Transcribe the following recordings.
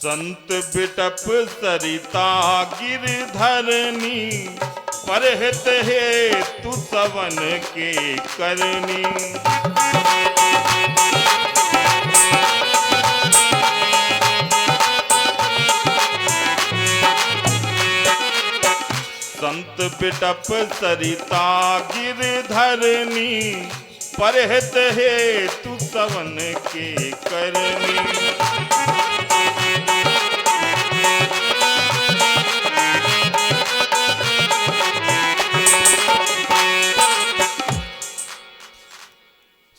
संत बिटप सरिता गिरधरनी, परहित हेतु सवन के करनी। संत बिटप सरिता गिरधरनी, परहित हेतु सवन के करनी।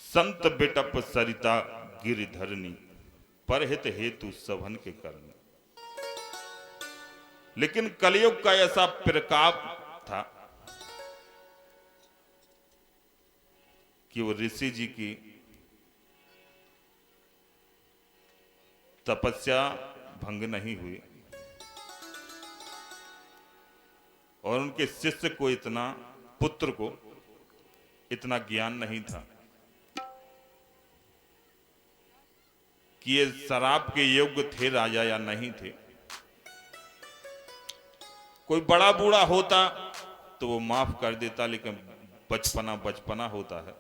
संत बिटप सरिता गिरधरनी, परहित हेतु सवन के करनी। लेकिन कलयुग का ऐसा प्रकोप था कि वो ऋषि जी की तपस्या भंग नहीं हुई और उनके शिष्य को इतना, पुत्र को इतना ज्ञान नहीं था कि ये शराब के योग्य थे राजा या नहीं थे। कोई बड़ा बूढ़ा होता तो वो माफ कर देता, लेकिन बचपना बचपना होता है।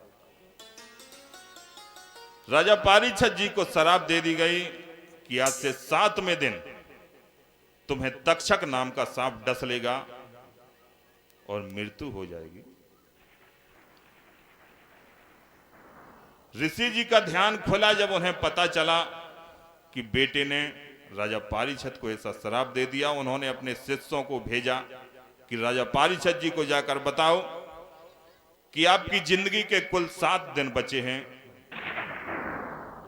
राजा पारीक्षत जी को शराब दे दी गई कि आज से 7वें दिन तुम्हें तक्षक नाम का सांप डस लेगा और मृत्यु हो जाएगी। ऋषि जी का ध्यान खुला जब उन्हें पता चला कि बेटे ने राजा पारीक्षत को ऐसा श्राप दे दिया। उन्होंने अपने शिष्यों को भेजा कि राजा पारीक्षत जी को जाकर बताओ कि आपकी जिंदगी के कुल 7 दिन बचे हैं,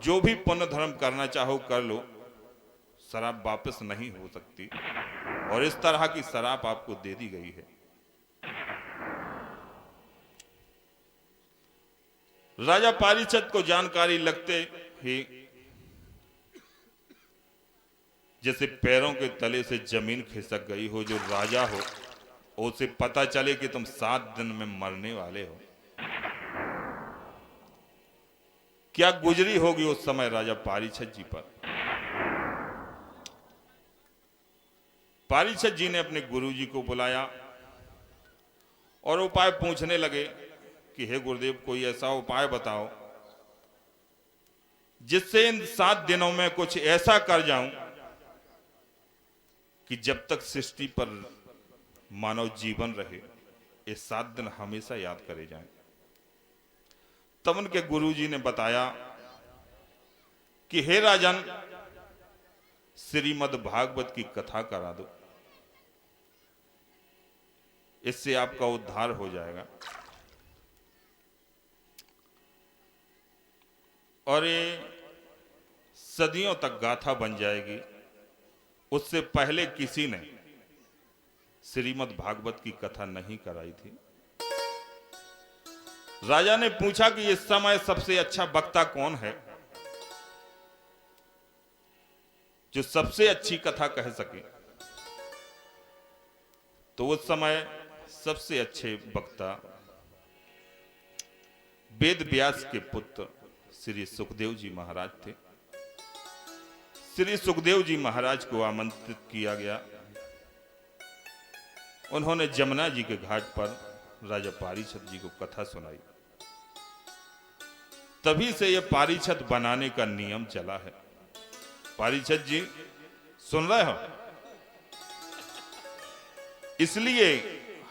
जो भी पुण्य धर्म करना चाहो कर लो, शराब वापस नहीं हो सकती और इस तरह की शराब आपको दे दी गई है। राजा पारीक्षत को जानकारी लगते ही जैसे पैरों के तले से जमीन खिसक गई हो। जो राजा हो उसे पता चले कि तुम 7 दिन में मरने वाले हो, क्या गुजरी होगी उस समय राजा पारीक्षत जी पर। पारीक्षत जी ने अपने गुरुजी को बुलाया और उपाय पूछने लगे कि हे गुरुदेव, कोई ऐसा उपाय बताओ जिससे इन 7 दिनों में कुछ ऐसा कर जाऊं कि जब तक सृष्टि पर मानव जीवन रहे ये 7 दिन हमेशा याद करे जाएं। तब उनके गुरुजी ने बताया कि हे राजन, श्रीमद् भागवत की कथा करा दो, इससे आपका उद्धार हो जाएगा और ये सदियों तक गाथा बन जाएगी। उससे पहले किसी ने श्रीमद् भागवत की कथा नहीं कराई थी। राजा ने पूछा कि इस समय सबसे अच्छा वक्ता कौन है जो सबसे अच्छी कथा कह सके। तो उस समय सबसे अच्छे वक्ता वेद व्यास के पुत्र श्री सुखदेव जी महाराज थे। श्री सुखदेव जी महाराज को आमंत्रित किया गया। उन्होंने जमुना जी के घाट पर राजा पारीक्षत जी को कथा सुनाई। तभी से यह पारीक्षत बनाने का नियम चला है। पारीक्षत जी सुन रहे हो? इसलिए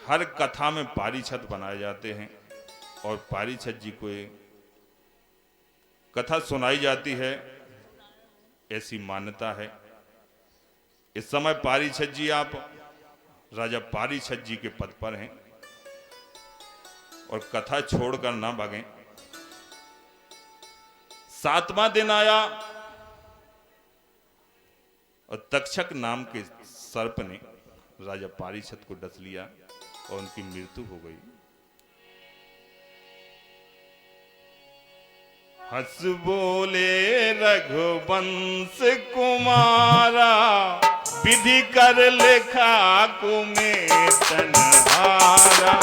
हर कथा में पारीक्षत बनाए जाते हैं और पारीक्षत जी को कथा सुनाई जाती है, ऐसी मान्यता है। इस समय पारीक्षत जी आप राजा पारीक्षत जी के पद पर हैं और कथा छोड़कर ना भागें। 7वां दिन आया और तक्षक नाम के सर्प ने राजा पारीक्षत को डस लिया और उनकी मृत्यु हो गई। हंस बोले रघुवंश कुमारा, विधि कर लेखा कुमें तनहारा।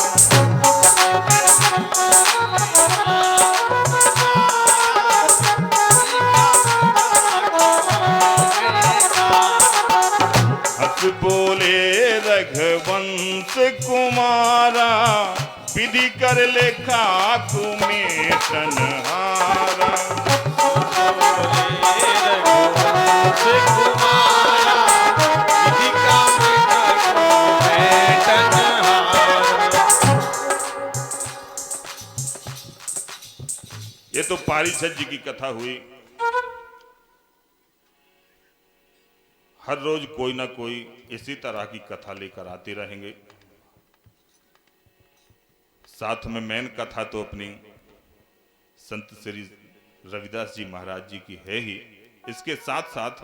विधि कर लेखा कुमेटन हारा। ये तो पारीछत जी की कथा हुई। हर रोज कोई ना कोई इसी तरह की कथा लेकर आते रहेंगे। साथ में मेन कथा तो अपनी संत श्री रविदास जी महाराज जी की है ही, इसके साथ साथ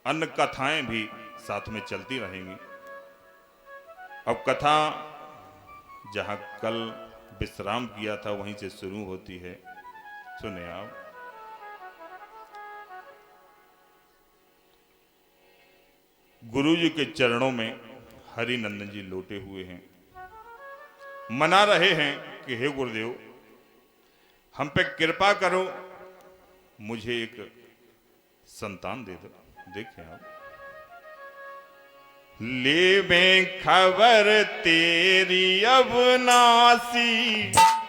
अन्य कथाएं भी साथ में चलती रहेंगी। अब कथा जहां कल विश्राम किया था वहीं से शुरू होती है, सुने आप। गुरु जी के चरणों में हरि नंदन जी लोटे हुए हैं, मना रहे हैं कि हे गुरुदेव हम पे कृपा करो, मुझे एक संतान दे दो। देखें आप, लेवे खबर तेरी अविनाशी,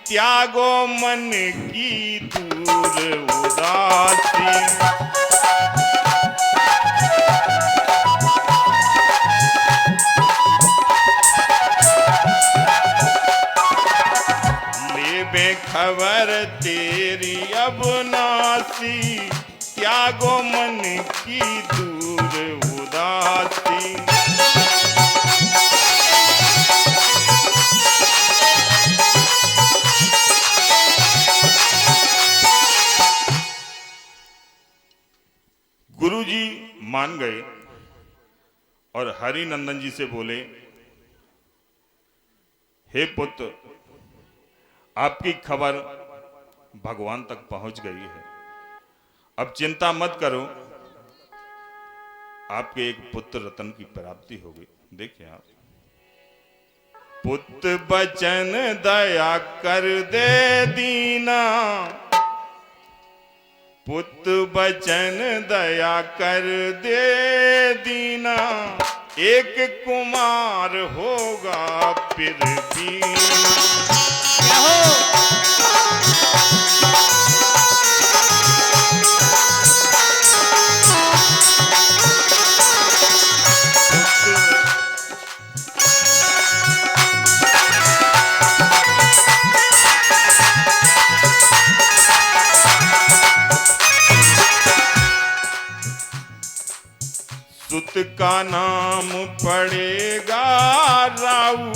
त्यागो मन की दूर उदासी। खबर तेरी अविनाशी, त्यागो मन की दूर उदासी। गुरुजी मान गए और हरि नंदन जी से बोले, हे पुत्र आपकी खबर भगवान तक पहुंच गई है, अब चिंता मत करो, आपके एक पुत्र रतन की प्राप्ति होगी। देखिए आप, पुत्र बचन दया कर दे दीना, पुत्र बचन दया कर दे दीना, एक कुमार होगा फिर भी। सुत का नाम पड़ेगा राऊ,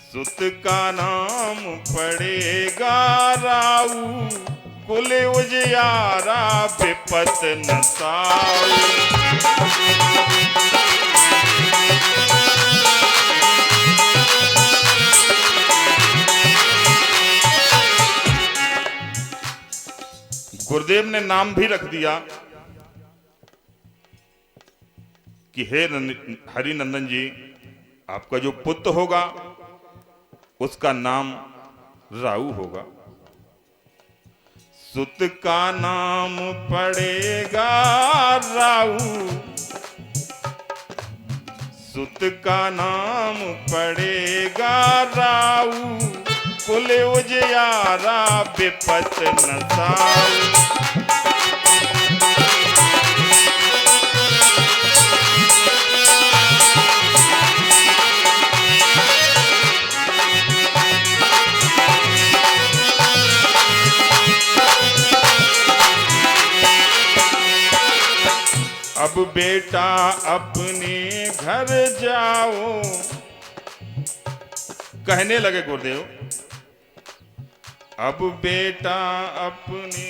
सुत का नाम पड़ेगा राऊ, कुल उजियारा विपत न साऊ। गुरुदेव ने नाम भी रख दिया कि हे हरि नंदन जी, आपका जो पुत्र होगा उसका नाम राऊ होगा। सुत का नाम पड़ेगा राऊ, सुत का नाम पड़ेगा राऊ, कुल उजियारा विपत न साऊ। अब बेटा अपने घर जाओ, कहने लगे गुरुदेव, अब बेटा अपने,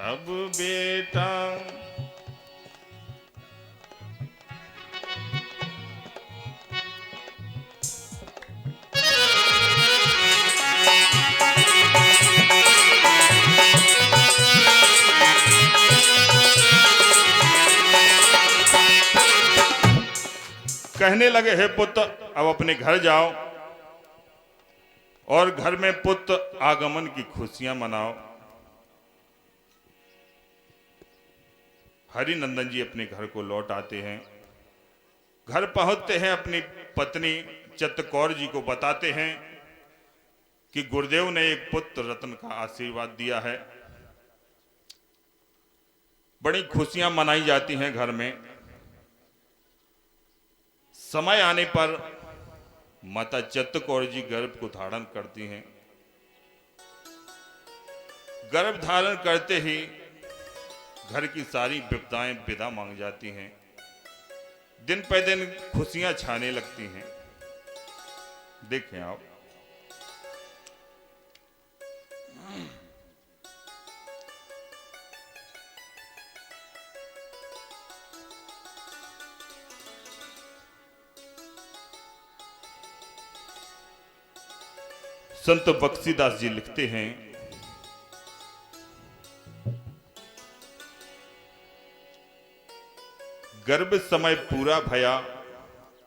अब बेटा कहने लगे, हे पुत्र अब अपने घर जाओ और घर में पुत्र आगमन की खुशियां मनाओ। हरिनंदन जी अपने घर को लौट आते हैं। घर पहुंचते हैं, अपनी पत्नी चित्तकौर जी को बताते हैं कि गुरुदेव ने एक पुत्र रत्न का आशीर्वाद दिया है। बड़ी खुशियां मनाई जाती हैं घर में। समय आने पर माता चित्तकौर जी गर्भ को धारण करती हैं। गर्भ धारण करते ही घर की सारी विपदाएं विदा मांग जाती हैं। दिन पे दिन खुशियां छाने लगती हैं। देखें आप, संत बख्शीदास जी लिखते हैं, गर्भ समय पूरा भया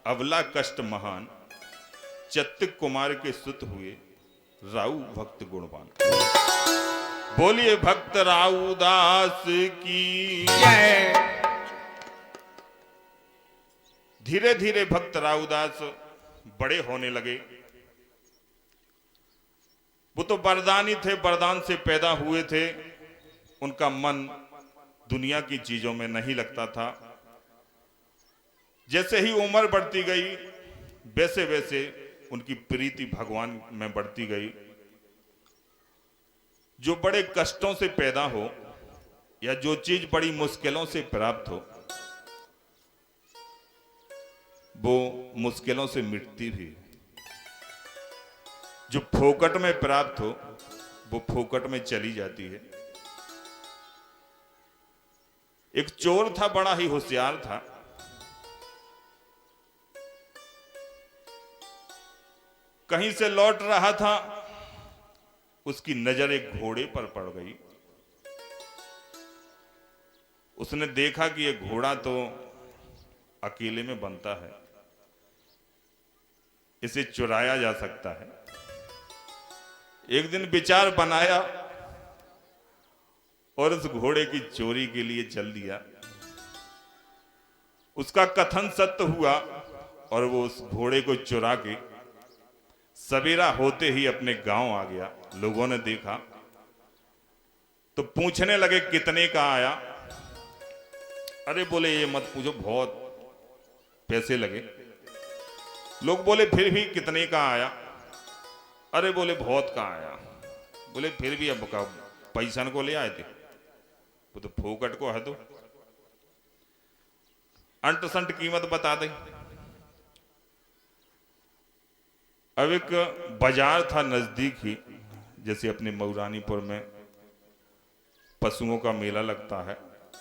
अवला कष्ट महान, चित्त कुमार के सुत हुए राऊ भक्त गुणवान। बोलिए भक्त राऊ दास की जय। धीरे धीरे भक्त राऊ दास बड़े होने लगे। वो तो वरदानी थे, वरदान से पैदा हुए थे। उनका मन दुनिया की चीजों में नहीं लगता था। जैसे ही उम्र बढ़ती गई वैसे वैसे उनकी प्रीति भगवान में बढ़ती गई। जो बड़े कष्टों से पैदा हो या जो चीज बड़ी मुश्किलों से प्राप्त हो, वो मुश्किलों से मिटती भी। जो फोकट में प्राप्त हो वो फोकट में चली जाती है। एक चोर था, बड़ा ही होशियार था। कहीं से लौट रहा था, उसकी नजर एक घोड़े पर पड़ गई। उसने देखा कि यह घोड़ा तो अकेले में बनता है, इसे चुराया जा सकता है। एक दिन विचार बनाया और उस घोड़े की चोरी के लिए चल दिया। उसका कथन सत्य हुआ और वो उस घोड़े को चुरा के सवेरा होते ही अपने गांव आ गया। लोगों ने देखा तो पूछने लगे कितने का आया। अरे बोले ये मत पूछो, बहुत पैसे लगे। लोग बोले फिर भी कितने का आया। अरे बोले बहुत का आया। बोले फिर भी अब का पैसा को ले आए थे, वो तो फोकट को है, तो अंट संट कीमत बता दे। अब एक बाजार था नजदीक ही, जैसे अपने मऊरानीपुर में पशुओं का मेला लगता है,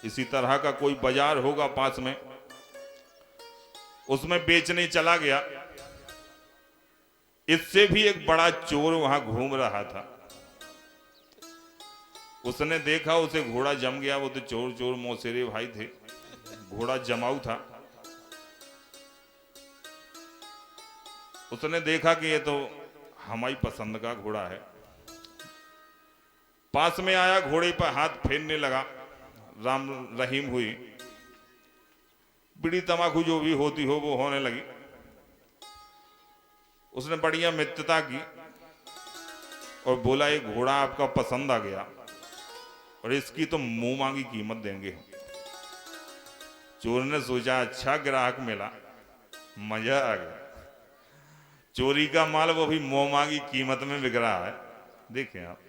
इसी तरह का कोई बाजार होगा पास में। उसमें बेचने चला गया। इससे भी एक बड़ा चोर वहां घूम रहा था। उसने देखा, उसे घोड़ा जम गया। वो तो चोर चोर मौसेरे भाई थे, घोड़ा जमाऊ था। उसने देखा कि ये तो हमारी पसंद का घोड़ा है। पास में आया, घोड़े पर हाथ फेरने लगा। राम रहीम हुई, बीड़ी तमाकू जो भी होती हो वो होने लगी। उसने बढ़िया मित्रता की और बोला ये घोड़ा आपका पसंद आ गया और इसकी तो मुंह मांगी कीमत देंगे। चोर ने सोचा अच्छा ग्राहक मिला, मजा आ गया। चोरी का माल वो भी मुंह मांगी कीमत में बिक रहा है। देखें आप,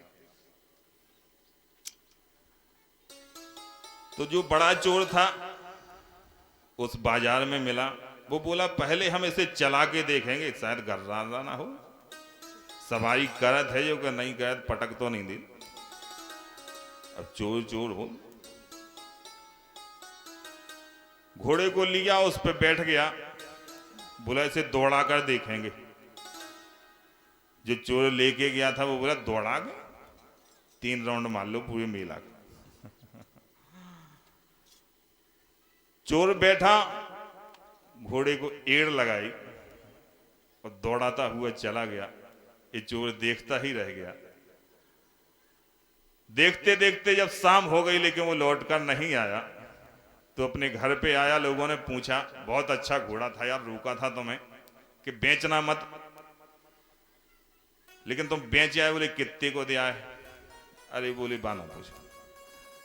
तो जो बड़ा चोर था उस बाजार में मिला। वो बोला पहले हम इसे चला के देखेंगे, शायद गर्राना ना हो। सवारी करत है जो कि नहीं करत, पटक तो नहीं दी। अब चोर चोर हो। घोड़े को लिया, उस पे बैठ गया। बोला इसे दौड़ा कर देखेंगे। जो चोर लेके गया था वो बोला दौड़ा के 3 राउंड मार लो पूरे मेला का। चोर बैठा, घोड़े को एड़ लगाई और दौड़ाता हुआ चला गया। ये चोर देखता ही रह गया। देखते देखते जब शाम हो गई लेकिन वो लौटकर नहीं आया, तो अपने घर पे आया, लोगों ने पूछा बहुत अच्छा घोड़ा था यार, रोका था तुम्हें कि बेचना मत, लेकिन तुम बेच आए। बोले कितने को दिया है? अरे बोले 12 पूछो।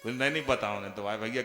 बोले नहीं नहीं बताओ, ने तो भाई भैया